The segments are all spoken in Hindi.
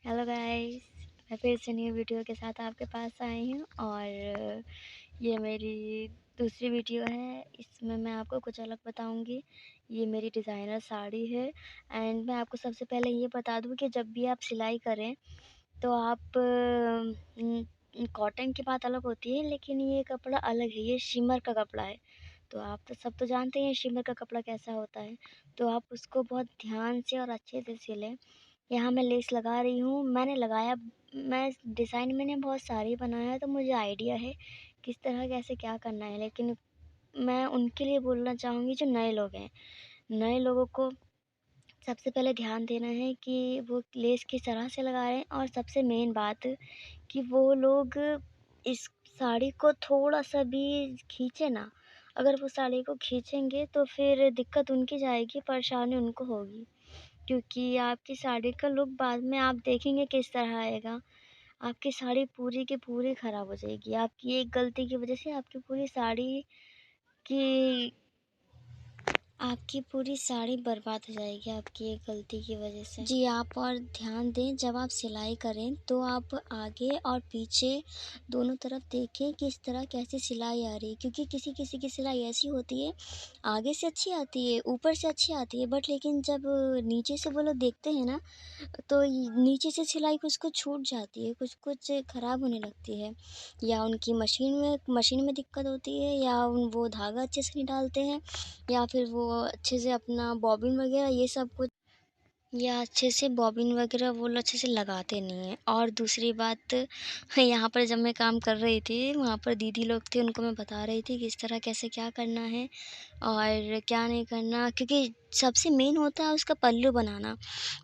Hello guys. मैं फिर से न्यू वीडियो के साथ आपके पास आई हूँ और ये मेरी दूसरी वीडियो है। इसमें मैं आपको कुछ अलग बताऊँगी। ये मेरी डिज़ाइनर साड़ी है एंड मैं आपको सबसे पहले ये बता दूँ कि जब भी आप सिलाई करें तो आप कॉटन की बात अलग होती है, लेकिन ये कपड़ा अलग है, ये शिमर का कपड़ा है। तो आप तो सब तो जानते हैं शिमर का कपड़ा कैसा होता है, तो आप उसको बहुत ध्यान से और अच्छे से सिलें। यहाँ मैं लेस लगा रही हूँ, मैं डिज़ाइन मैंने बहुत सारी बनाया है, तो मुझे आइडिया है किस तरह कैसे क्या करना है, लेकिन मैं उनके लिए बोलना चाहूँगी जो नए लोग हैं। नए लोगों को सबसे पहले ध्यान देना है कि वो लेस किस तरह से लगा रहे हैं, और सबसे मेन बात कि वो लोग इस साड़ी को थोड़ा-सा भी खींचे ना। अगर वो साड़ी को खींचेंगे तो फिर दिक्कत उनकी जाएगी, परेशानी उनको होगी। क्योंकि आपकी साड़ी का लुक बाद में आप देखेंगे किस तरह आएगा। आपकी साड़ी पूरी की पूरी ख़राब हो जाएगी। आपकी एक गलती की वज़ह से की आपकी पूरी साड़ी बर्बाद हो जाएगी आपकी एक गलती की वजह से। जी, आप और ध्यान दें, जब आप सिलाई करें तो आप आगे और पीछे दोनों तरफ देखें किस तरह कैसे सिलाई आ रही है, क्योंकि किसी-किसी की सिलाई ऐसी होती है, आगे से अच्छी आती है, ऊपर से अच्छी आती है, बट लेकिन जब नीचे से वो लोग देखते हैं ना, तो नीचे से सिलाई कुछ-कुछ छूट जाती है, कुछ-कुछ ख़राब होने लगती है, या उनकी मशीन में दिक्कत होती है, या वो धागा अच्छे से नहीं डालते हैं, या फिर वो अच्छे से अपना बॉबिन वगैरह ये सब कुछ, या अच्छे से बॉबिन वगैरह वो लोग अच्छे से लगाते नहीं हैं। और दूसरी बात, यहाँ पर जब मैं काम कर रही थी, वहाँ पर दीदी लोग थे, उनको मैं बता रही थी किस तरह कैसे क्या करना है और क्या नहीं करना, क्योंकि सबसे मेन होता है उसका पल्लू बनाना।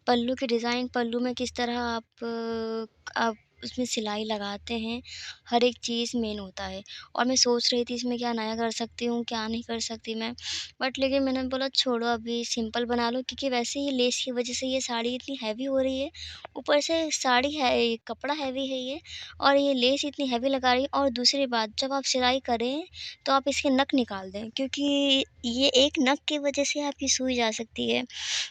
पल्लू की डिज़ाइन, पल्लू में किस तरह आप उसमें सिलाई लगाते हैं, हर एक चीज़ मेन होता है। और मैं सोच रही थी इसमें क्या नया कर सकती हूँ, क्या नहीं कर सकती मैं। बट लेकिन मैंने बोला छोड़ो, अभी सिंपल बना लो, क्योंकि वैसे ही लेस की वज़ह से ये साड़ी इतनी हैवी हो रही है। ऊपर से साड़ी है, ये कपड़ा हैवी है ये, और ये लेस इतनी हैवी लगा रही है। और दूसरी बात, जब आप सिलाई करें तो आप इसके नक निकाल दें, क्योंकि ये एक नक की वज़ह से आपकी सुई जा सकती है।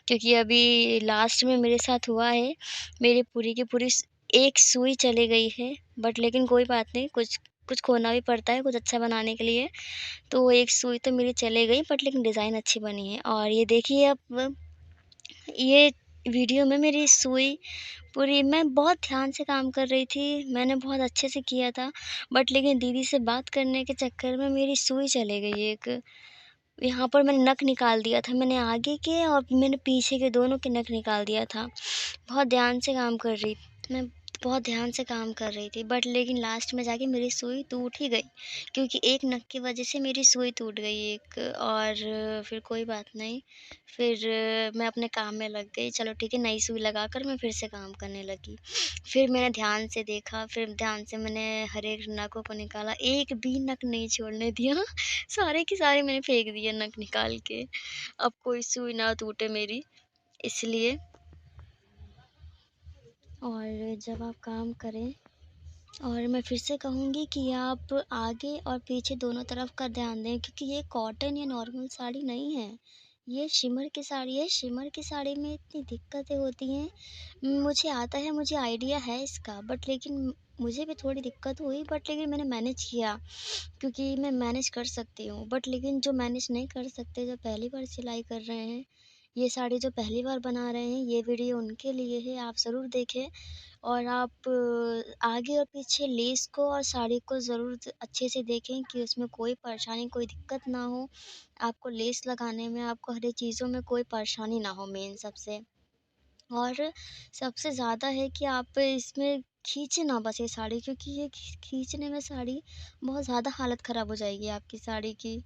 क्योंकि अभी लास्ट में मेरे साथ हुआ है, मेरी पूरी की पूरी एक सुई चली गई है, बट लेकिन कोई बात नहीं, कुछ कुछ खोना भी पड़ता है कुछ अच्छा बनाने के लिए। तो वो एक सुई तो मेरी चली गई, बट लेकिन डिज़ाइन अच्छी बनी है। और ये देखिए, अब ये वीडियो में मेरी सुई पूरी, मैं बहुत ध्यान से काम कर रही थी, मैंने बहुत अच्छे से किया था, बट लेकिन दीदी से बात करने के चक्कर में मेरी सुई चली गई एक। यहाँ पर मैंने नक निकाल दिया था, मैंने आगे के और मैंने पीछे के दोनों के नक निकाल दिया था। बहुत ध्यान से काम कर रही मैं बहुत ध्यान से काम कर रही थी, बट लेकिन लास्ट में जाके मेरी सुई टूट ही गई, क्योंकि एक नक की वजह से मेरी सुई टूट गई एक। और फिर कोई बात नहीं, फिर मैं अपने काम में लग गई। चलो ठीक है, नई सुई लगाकर मैं फिर से काम करने लगी। फिर मैंने ध्यान से देखा, फिर ध्यान से मैंने हर एक नकों को निकाला, एक भी नक नहीं छोड़ने दिया। सारे के सारे मैंने फेंक दिए नक निकाल के। अब कोई सुई ना टूटे मेरी, इसलिए। और जब आप काम करें, और मैं फिर से कहूँगी कि आप आगे और पीछे दोनों तरफ का ध्यान दें, क्योंकि ये कॉटन या नॉर्मल साड़ी नहीं है, ये शिमर की साड़ी है। शिमर की साड़ी में इतनी दिक्कतें होती हैं, मुझे आता है, मुझे आइडिया है इसका, बट लेकिन मुझे भी थोड़ी दिक्कत हुई, बट लेकिन मैंने मैनेज किया, क्योंकि मैं मैनेज कर सकती हूँ। बट लेकिन जो मैनेज नहीं कर सकते, जो पहली बार सिलाई कर रहे हैं, ये साड़ी जो पहली बार बना रहे हैं, ये वीडियो उनके लिए है, आप ज़रूर देखें। और आप आगे और पीछे लेस को और साड़ी को ज़रूर अच्छे से देखें कि उसमें कोई परेशानी, कोई दिक्कत ना हो। आपको लेस लगाने में, आपको हर एक चीज़ों में कोई परेशानी ना हो, मेन सबसे। और सबसे ज़्यादा है कि आप इसमें खींचे ना बस ये साड़ी, क्योंकि ये खींचने में साड़ी बहुत ज़्यादा हालत ख़राब हो जाएगी आपकी साड़ी की।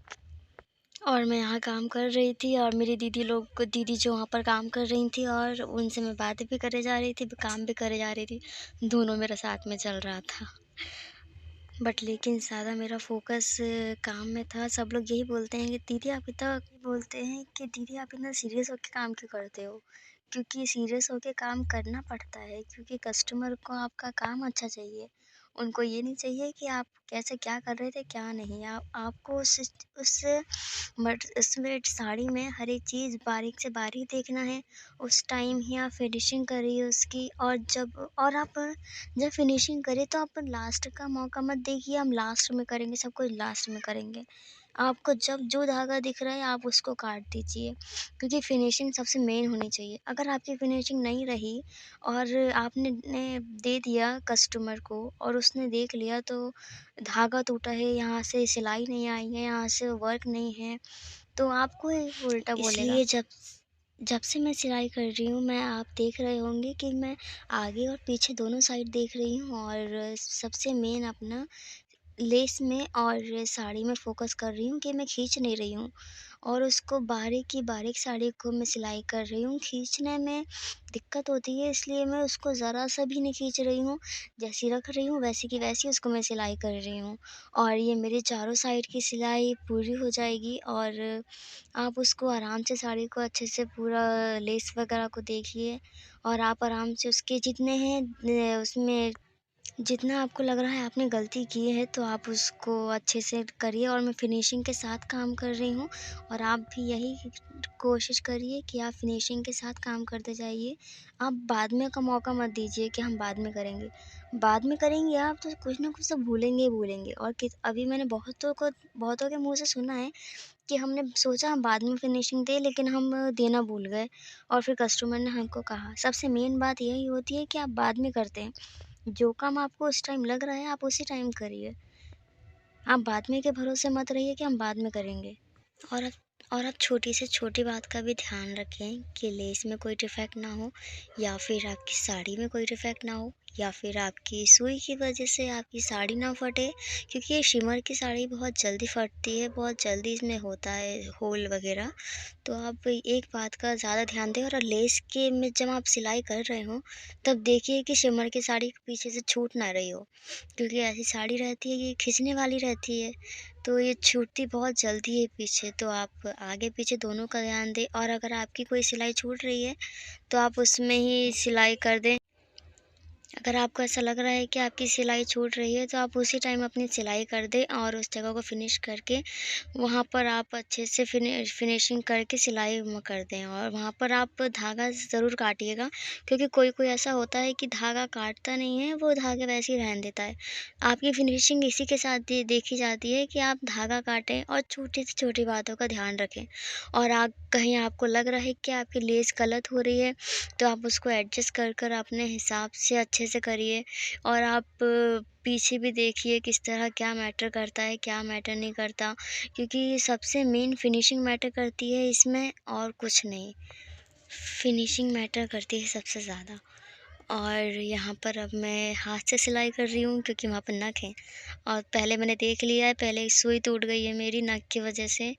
और मैं यहाँ काम कर रही थी, और मेरी दीदी जो वहाँ पर काम कर रही थी, और उनसे मैं बातें भी करे जा रही थी, काम भी करे जा रही थी। दोनों मेरा साथ में चल रहा था। बट लेकिन ज़्यादा मेरा फ़ोकस काम में था। सब लोग यही बोलते हैं कि दीदी आप इतना सीरियस होके काम क्यों करते हो? क्योंकि सीरियस होके काम करना पड़ता है, क्योंकि कस्टमर को आपका काम अच्छा चाहिए। उनको ये नहीं चाहिए कि आप कैसे क्या कर रहे थे, क्या नहीं। आपको उस उसमें साड़ी में हर एक चीज़ बारीक से बारीक देखना है। उस टाइम ही आप फिनिशिंग करिए उसकी, और आप जब फिनिशिंग करें तो आप लास्ट का मौका मत देखिए, हम लास्ट में करेंगे, सब कुछ लास्ट में करेंगे। आपको जब जो धागा दिख रहा है आप उसको काट दीजिए, क्योंकि फिनिशिंग सबसे मेन होनी चाहिए। अगर आपकी फिनिशिंग नहीं रही और आपने ने दे दिया कस्टमर को और उसने देख लिया तो धागा टूटा है, यहाँ से सिलाई नहीं आई है, यहाँ से वर्क नहीं है, तो आपको ही उल्टा बोलेगा। इसलिए जब जब से मैं सिलाई कर रही हूँ, मैं आप देख रहे होंगे कि मैं आगे और पीछे दोनों साइड देख रही हूँ, और सबसे मेन अपना लेस में और साड़ी में फ़ोकस कर रही हूँ कि मैं खींच नहीं रही हूँ, और उसको बारीक की बारीक साड़ी को मैं सिलाई कर रही हूँ। खींचने में दिक्कत होती है, इसलिए मैं उसको ज़रा-सा भी नहीं खींच रही हूँ। जैसी रख रही हूँ वैसी की वैसी उसको मैं सिलाई कर रही हूँ, और ये मेरी चारों साइड की सिलाई पूरी हो जाएगी। और आप उसको आराम से साड़ी को अच्छे से पूरा लेस वगैरह को देखिए, और आप आराम से उसके जितने हैं उसमें जितना आपको लग रहा है आपने गलती की है तो आप उसको अच्छे से करिए, और मैं फिनिशिंग के साथ काम कर रही हूँ, और आप भी यही कोशिश करिए कि आप फिनिशिंग के साथ काम करते जाइए। आप बाद में का मौका मत दीजिए कि हम बाद में करेंगे। बाद में करेंगे आप तो कुछ ना कुछ तो भूलेंगे ही भूलेंगे, और अभी मैंने बहुतों के मुँह से सुना है कि हमने सोचा हम बाद में फिनिशिंग दें, लेकिन हम देना भूल गए, और फिर कस्टमर ने हमको कहा। सबसे मेन बात यही होती है कि आप बाद में करते हैं। जो काम आपको उस टाइम लग रहा है आप उसी टाइम करिए। आप बाद में के भरोसे मत रहिए कि हम बाद में करेंगे। और आप और आप छोटी से छोटी बात का भी ध्यान रखें कि लेस में कोई डिफ़ेक्ट ना हो, या फिर आपकी साड़ी में कोई डिफ़ेक्ट ना हो, या फिर आपकी सुई की वजह से आपकी साड़ी ना फटे, क्योंकि ये शिमर की साड़ी बहुत जल्दी फटती है, बहुत जल्दी इसमें होता है होल वगैरह। तो आप एक बात का ज़्यादा ध्यान दें, और लेस के में जब आप सिलाई कर रहे हो तब देखिए कि शिमर की साड़ी पीछे से छूट ना रही हो, क्योंकि ऐसी साड़ी रहती है कि खिंचने वाली रहती है, तो ये छूटती बहुत जल्दी है पीछे। तो आप आगे पीछे दोनों का ध्यान दें, और अगर आपकी कोई सिलाई छूट रही है तो आप उसमें ही सिलाई कर दें। अगर आपको ऐसा लग रहा है कि आपकी सिलाई छूट रही है तो आप उसी टाइम अपनी सिलाई कर दें, और उस जगह को फिनिश करके वहाँ पर आप अच्छे से फिनिशिंग करके सिलाई कर दें, और वहाँ पर आप धागा ज़रूर काटिएगा, क्योंकि कोई ऐसा होता है कि धागा काटता नहीं है, वो धागे वैसे ही रहने देता है। आपकी फिनिशिंग इसी के साथ देखी जाती है कि आप धागा काटें और छोटी से छोटी बातों का ध्यान रखें। और कहीं आपको लग रहा है कि आपकी लेस गलत हो रही है तो आप उसको एडजस्ट कर अपने हिसाब से अच्छे से करिए, और आप पीछे भी देखिए किस तरह क्या मैटर करता है, क्या मैटर नहीं करता, क्योंकि सबसे मेन फिनिशिंग मैटर करती है इसमें, और कुछ नहीं। फिनिशिंग मैटर करती है सबसे ज़्यादा। और यहाँ पर अब मैं हाथ से सिलाई कर रही हूँ, क्योंकि वहाँ पर नख है, और पहले मैंने देख लिया है, पहले एक सुई टूट गई है मेरी नख की वजह से।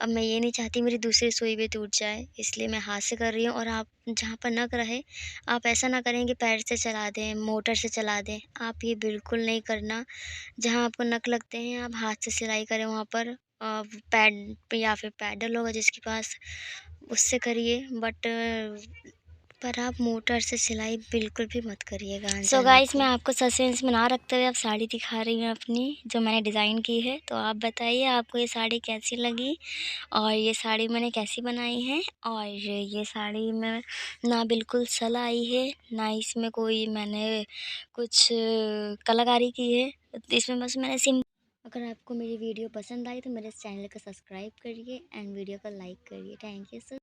अब मैं ये नहीं चाहती मेरी दूसरी सुई भी टूट जाए, इसलिए मैं हाथ से कर रही हूँ। और आप जहाँ पर नख रहे, आप ऐसा ना करें कि पैर से चला दें, मोटर से चला दें, आप ये बिल्कुल नहीं करना। जहाँ आपको नख लगते हैं आप हाथ से सिलाई करें, वहाँ पर पैड या फिर पैडल होगा जिसके पास, उससे करिए। पर आप मोटर से सिलाई बिल्कुल भी मत करिएगा। सो गाइस, मैं आपको सस्पेंस में ना रखते हुए अब साड़ी दिखा रही हूँ अपनी, जो मैंने डिज़ाइन की है। तो आप बताइए आपको ये साड़ी कैसी लगी, और ये साड़ी मैंने कैसी बनाई है। और ये साड़ी में ना बिल्कुल सल आई है, ना इसमें कोई मैंने कुछ कलाकारी की है। इसमें बस मैंने अगर आपको मेरी वीडियो पसंद आई तो मेरे चैनल को सब्सक्राइब करिए एंड वीडियो को लाइक करिए। Thank you so